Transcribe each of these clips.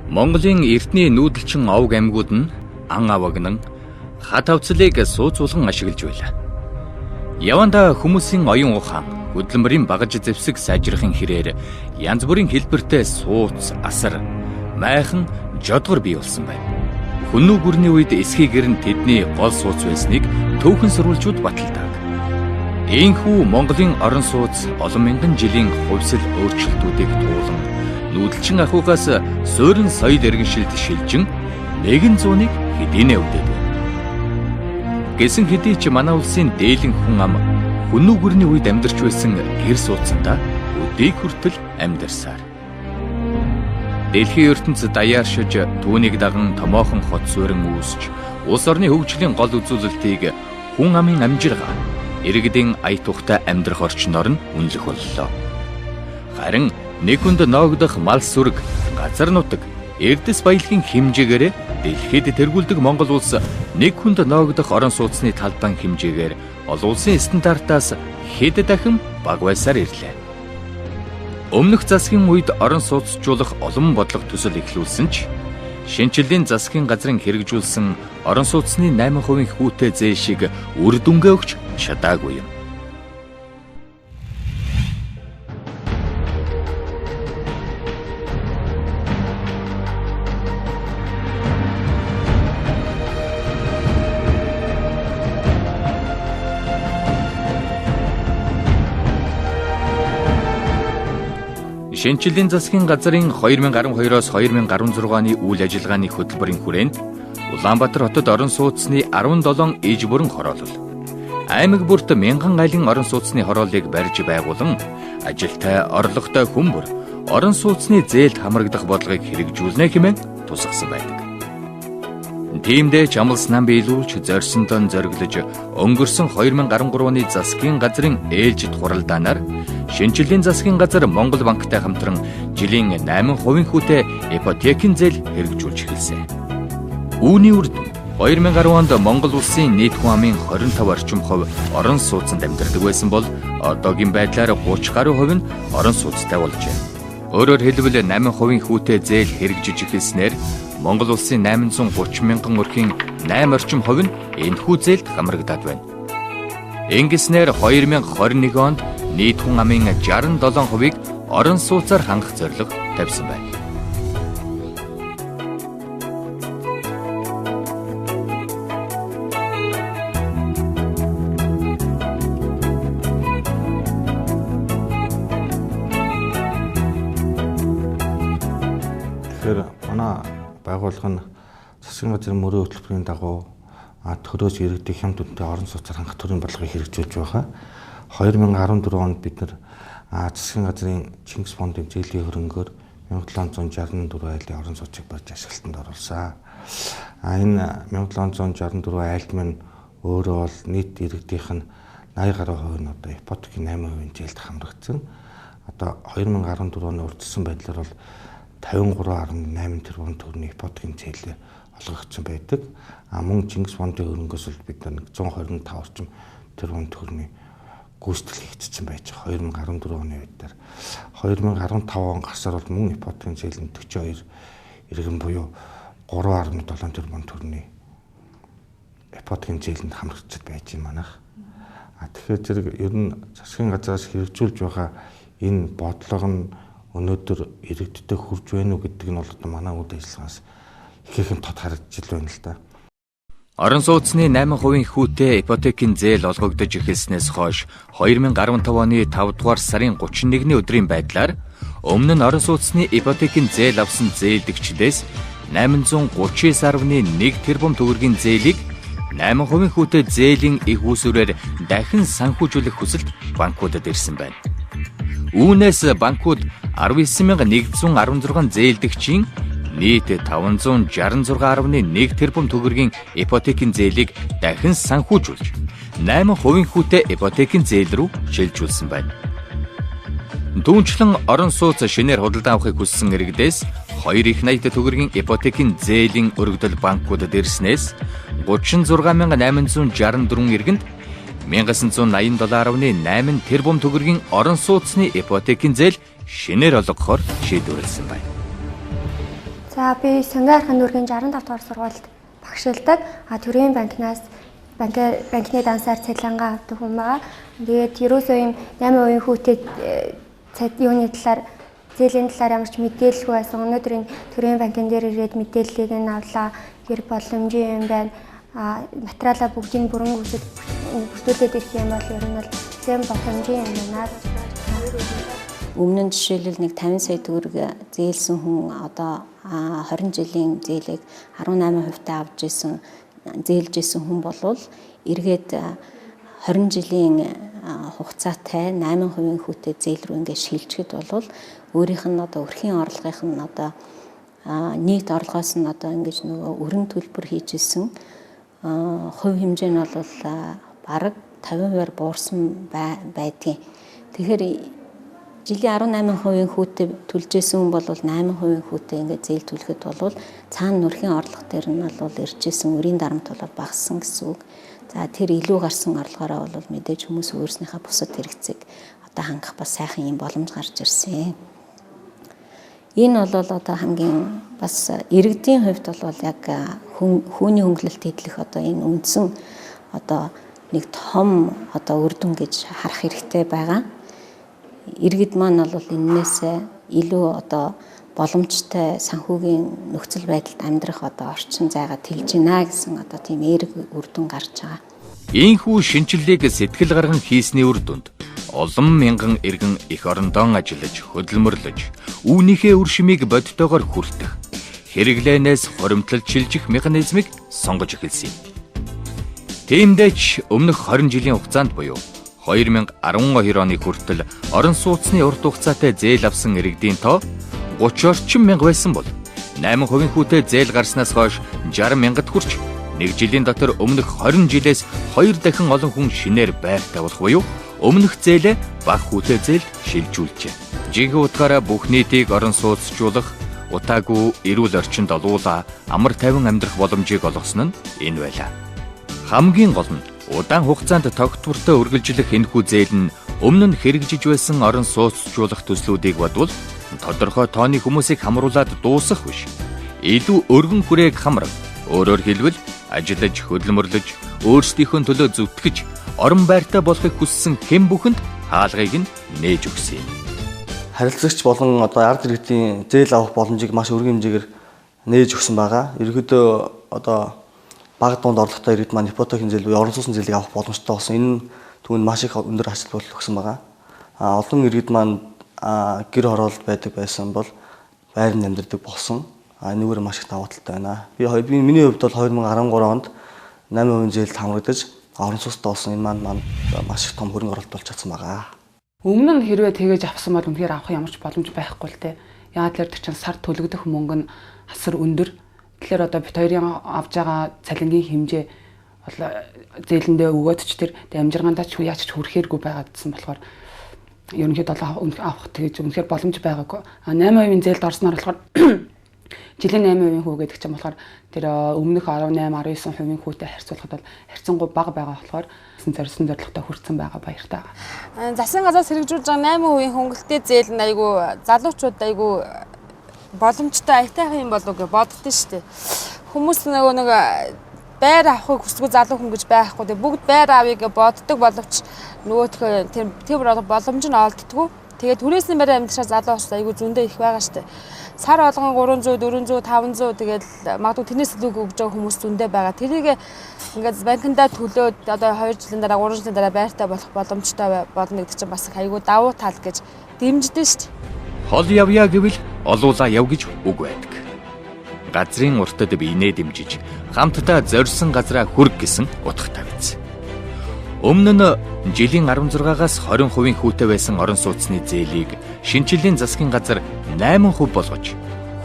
Монголын эртний нүүдэлчин овг аймагуд нь ан авагнан хат авцлыг сууцуулан ашиглаж байлаа. Яванда хүмүүсийн оюун ухаан, хөдөлмөрийн багаж зэвсэг сайжрахын хэрээр янз бүрийн хэлбэртэй сууц, асар, майхан, жодгор бий болсон байна. Хүннүү гүрний үед эсхий гэрн тэдний гол сууц байсныг төвхөн сурвалжууд баталдаг. Ийхүү Монголын орон сууц олон мянган жилийн хувьсэл өөрчлөлтүүдийг туулан нүүдэлчин ахуйгаас суурин соёл иргэншилд шилжин 100-ыг хэдийнэ өвдөд байна. Гэсэн хэдий ч манай улсын дээлэн хүн ам хүннүү гүрний үед амьдарч байсан гэр сууцсандаа өдийг хүртэл амьдарсаар. Дэлхийн ертөнцид даяаршиж түүнийг даган томоохон хот суурин үүсч улс орны хөгжлийн гол үзүүлэлтийг хүн амын амжиргаа иргэдийн ая тухтай амьдрах орчноор нь үнэлэх боллоо. Харин нэг хүнд ноогдох мал сүрэг, газар нутаг, эрдэс баялагын хэмжээгээр дэлхийд тэргүүлдэг Монгол улс нэг хүнд ноогдох орон сууцны талбайн хэмжээгээр олон улсын стандартаас хэд дахин бага байсаар ирлээ. Өмнөх засгийн үед орон сууцжуулах олон бодлого төсөл эхлүүлсэн ч шинчиллийн засгийн газрын хэрэгжүүлсэн орон сууцны 8% хүүтэй зээл шиг үр дүнгээ өгч чадаагүй юм. Шинчиллийн засгийн газрын 2012-оос 2016 оны үйл ажиллагааны хөтөлбөрийн хүрээнд Улаанбаатар хотод орон сууцны 17 иж бүрэн хороолол, аймаг бүрт 1000 айлын орон сууцны хорооллыг барьж байгуулан ажилтай, орлоготой хүмүүр орон сууцны зээлд хамрагдах бодлогыг хэрэгжүүлнэ хэмээн тусгасан байдаг. Тиймдээ ч амлсан биелүүлж зорьсондоо зориглож өнгөрсөн 2013 оны засгийн газрын ээлжид хуралдаанаар шинчиллийн засгийн газар Монгол банктай хамтран жилийн 8% хүүтэй ипотекийн зээл хэрэгжүүлж эхэлсэн. Үүний үр дүн 2010 онд Монгол улсын нийт хүн амын 25 орчим хувь орон сууцнд амьдардаг байсан бол одоогийн байдлаар 30 гаруй хувь нь орон сууцтай болжээ. Өөрөөр хэлбэл 8% хүүтэй зээл хэрэгжиж эхэлснээр Монгол улсын 830 мянган өрхийн 8 орчим хувь нь энэхүү зээлд хамрагдаад байна. Ингэснээр 2021 онд нийт хүн амын 67%-ийг орон сууцаар хангах зорилго тавьсан байна. Тэгэхээр манай байгууллага нь засгийн газрын мөрөө хөтөлбөрийн дагуу төрөөс иргэдэг хямд үнэтэй орон сууцаар хангах төрийн бодлогыг хэрэгжүүлж байгаа. 2014 онд бид нар засгийн газрын Чингис фондын зээлийн хөрөнгөөр 1764 айлын орон сууцыг барьж ашиглалтанд оруулсан. Энэ 1764 айлд маань өөрөө бол нийт иргэдийнх нь 80 гаруй хувь нь одоо ипотекийн 8% зээлд хамрагдсан. Одоо 2014 оны урьдчилсан байдлаар бол 53.8 тэрбум төгрөгийн ипотекийн зээл олгогдсон байдаг. Мөн Чингис фондын хөрөнгөөс бид нар 125 орчим тэрбум төгрөгийн гүйцэтгэл хийгдсэн байж 2014 оны үеэр 2015 он гарсаар бол мөн ипотекийн зээл нь 42 иргэн буюу 3.7 тэрбум төгрөгийн ипотекийн зээлэнд хамрагдчихад байж юм манайх. Тэгэхээр зэрэг ер нь засгийн газраас хэрэгжүүлж байгаа энэ бодлого нь өнөөдөр иргэдтэй хүрж байна уу гэдэг нь бол манай үйл ажиллагаас ихээхэн тод харагдаж байна л да. Орон сууцны 8% хүүтэй ипотекийн зээл олгогдож эхэлснээс хойш 2015 оны 5 дугаар сарын 31-ний өдрийн байдлаар өмнө нь орон сууцны ипотекийн зээл авсан зээлдэгчдээс 839.1 тэрбум төгрөгийн зээлийг 8% хүүтэй зээлийн их үүсвэрээр дахин санхүүжүүлэх хүсэлт банкудад ирсэн байна. Үүнээс банкуд 19,116 зээлдэгчийн нийт 566.1 тэрбум төгрөгийн ипотекийн зээлийг дахин санхүүжүүлж 8% хүүтэй ипотекийн зээл рүү шилжүүлсэн байна. Түүнчлэн орон сууц шинээр худалдан авахыг хүссэн иргэдээс 2,80 төгрөгийн ипотекийн зээлийн өргөдөл банкудад ирснээс 36,864 иргэнд 1987.8 тэрбум төгрөгийн орон сууцны ипотекийн зээл шинээр олгохоор шийдвэрлсэн байна. За би Сонгон архын дүүргийн 65 дугаар сургуульд багшилдаг. Төрийн банкнаас банкны дансаар цалингаа авдаг хүн байгаа. Тэгээд ерөөсөө юм 8% хүүтэй юуны талаар зээлийн талаар ямар ч мэдээлэлгүй байсан. Өнөөдөр энэ төрийн банкн дээр ирээд мэдээллийг нь авлаа. Гэр боломжийн юм байна. Материалаа бүгдийг бүрэн бүрдүүлээд ирэх юм бол ер нь бол зэм боломжийн юм байна. Өмнө нь жишээлбэл нэг 50 сая төгрөг зээлсэн хүн одоо 20 жилийн зээлийг 18% таа авч ирсэн зээлж исэн хүн болвол эргээд 20 жилийн хугацаатай 8% хүүтэй зээл рүү ингээд шилжихэд болвол өөрийнх нь одоо өрхийн орлогынх нь одоо нийт орлогоос нь одоо ингэж нөгөө өрн төлбөр хийж исэн хувь хэмжээ нь бол бараг 50% буурсан байдгийн. Тэгэхээр жилийн 18% хүүтэй төлж исэн хүн бол 8% хүүтэй ингээд зээл төлөхөд бол цаана нөрхийн орлого дээр нь бол иржсэн өрийн дарамт бол багассан гэсэн үг. За тэр илүү гарсан орлогоороо бол мэдээж хүмүүс өөрснийхээ бусад хэрэгцээг одоо хангах бас сайхан юм боломж гарч ирсэн. Энэ бол одоо хамгийн бас иргэдийн хувьд бол яг хүүний хөнгөлөлт хийх одоо энэ үндсэн одоо нэг том одоо үр дүн гэж харах хэрэгтэй байгаа. Иргэд маань бол энээс илүү одоо боломжтой санхүүгийн нөхцөл байдалд амьдрах одоо орчин зайгаа тэлж гинэ гэсэн одоо тийм эерэг үр дүн гарч байгаа. Ийхүү шинжилгээг сэтгэл гарган хийсний үр дүнд олон мянган иргэн эх орондоо ажиллаж хөдөлмөрлөж үүнийхээ үр шимийг бодтойгоор хүртэх хэрэглээнээс хоримтлал шилжих механизмыг сонгож эхэлсэн юм. Тиймдээч өмнөх 20 жилийн хугацаанд буюу 2012 оны хүртэл орон сууцны урт хугацаатай зээл авсан иргэдийн тоо 30 орчим мянга байсан бол 8% хүүтэй зээл гарснаас хойш 60 мянгад хүрч нэг жилийн дотор өмнөх 20 жилээс 2 дахин олон хүн шинээр байртай болох буюу өмнөх зээлээ бага хүүтэй зээлд шилжүүлжээ. Жинхэнэ утгаараа бүх нийтийг орон сууцжуулах, утаагүй эрүүл орчинд олуула амар тайван амьдрах боломжийг олгосон нь энэ байлаа. Хамгийн гол нь удаан хугацаанд тогтвортой үргэлжлэх энэхүү зээл нь өмнө нь хэрэгжиж байсан орон сууцжуулах төслүүдийг бодвол тодорхой тооны хүмүүсийг хамруулад дуусах биш. Илүү өргөн хүрээг хамрав. Өөрөөр хэлбэл ажиллаж хөдөлмөрлөж өөрсдийнхөө төлөө зүтгэж орон байртай болохыг хүссэн хэн бүхэнд хаалгыг нь нээж өгсөн юм. Харилцагч болон одоо ард иргэдийн зээл авах боломжийг маш өргөн хэмжээгээр нээж өгсөн байгаа. Ерөнхийдөө одоо бага дунд орлоготой иргэд маань ипотекийн зээл буюу орон сууцны зээлийг авах боломжтой болсон. Энэ түүнд маш их өндөр ач холбогдол өгсөн байгаа. Олон иргэд маань гэр хороолт байдаг байсан бол байранд амьдардаг болсон. Энэгээр маш их давуу талтай байна. Би миний хувьд бол 2013 онд 8% зээлд хамрагдаж орон сууцтай болсон. Энэ маань маш их том хөрөнгө оруулалт болж чадсан байгаа. Өмнө нь хэрвээ тэгэж авсан бол үнэхээр авах ямар ч боломж байхгүй л те. Яагаад тэр чинь сар төлөгдөх мөнгө нь асар өндөр. Тэгэхээр одоо бит хоёрын авж байгаа цалингийн хэмжээ бол зээлэндээ өгөөд ч тэр амжиргаандаа ч яач ч хүрэхээргүй байгаадсан болохоор ерөнхийдөө авах тэгэж үнэхээр боломж байгаагүй. 8% зээлд орсноор болохоор жилийн 8% хүү гэдэг чинь болохоор тэр өмнөх 18-19% хүүтэй харьцуулахад бол харьцангуй бага байгаа болохоор зорьсон зорилготой хүрсэн байгаа баяртай. Засгийн газраас хэрэгжүүлж байгаа 8% хөнгөлөлттэй зээл нь айгүй залуучууд айгүй боломжтой аятайхан юм болов гэж боддоо шүү дээ. Хүмүүс нэг байр авахыг хүсдэг залуу хүн гэж байхгүй. Бүгд байр авъя гэж боддог боловч нөгөөх тэр боломж нь олддггүй. Тэгээд түрээсний байр амьдрахаар залуу бас айгүй зөндөө их байгаа шүү дээ. Сар болгон 300, 400, 500 тэгээд магадгүй тэрнээс илүү өгж байгаа хүмүүс зөндөө байгаа. Тэрийг ингээд банкндаа төлөөд одоо 2 жилийн дараа 3 жилийн дараа байртай болох боломжтой болно гэдэг чинь бас айгүй давуу тал гэж дэмждэж шүү дээ. Хол явъя гэвэл олуулаа яв гэж үг байдаг. Газрын уртад биенээ дэмжиж хамтдаа зорьсон газраа хүрг гэсэн утгатай биз. Өмнө нь жилийн 16-аас 20% хүүтэй байсан орон сууцны зээлийг шинчиллийн засгийн газар 8% болгож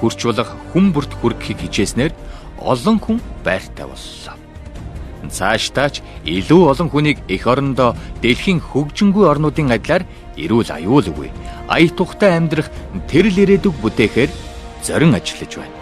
хурц болох хүн бүрт хүргэхийг хичээснээр олон хүн байртай боллоо. Цаашдаач илүү олон хүнийг эх орондоо дэлхийн хөгжингүй орнуудын адилаар эрүүл аюул үгүй ая тухтай амьдрах тэрл ирээдүг бүтээхээр зорин ажиллаж байна.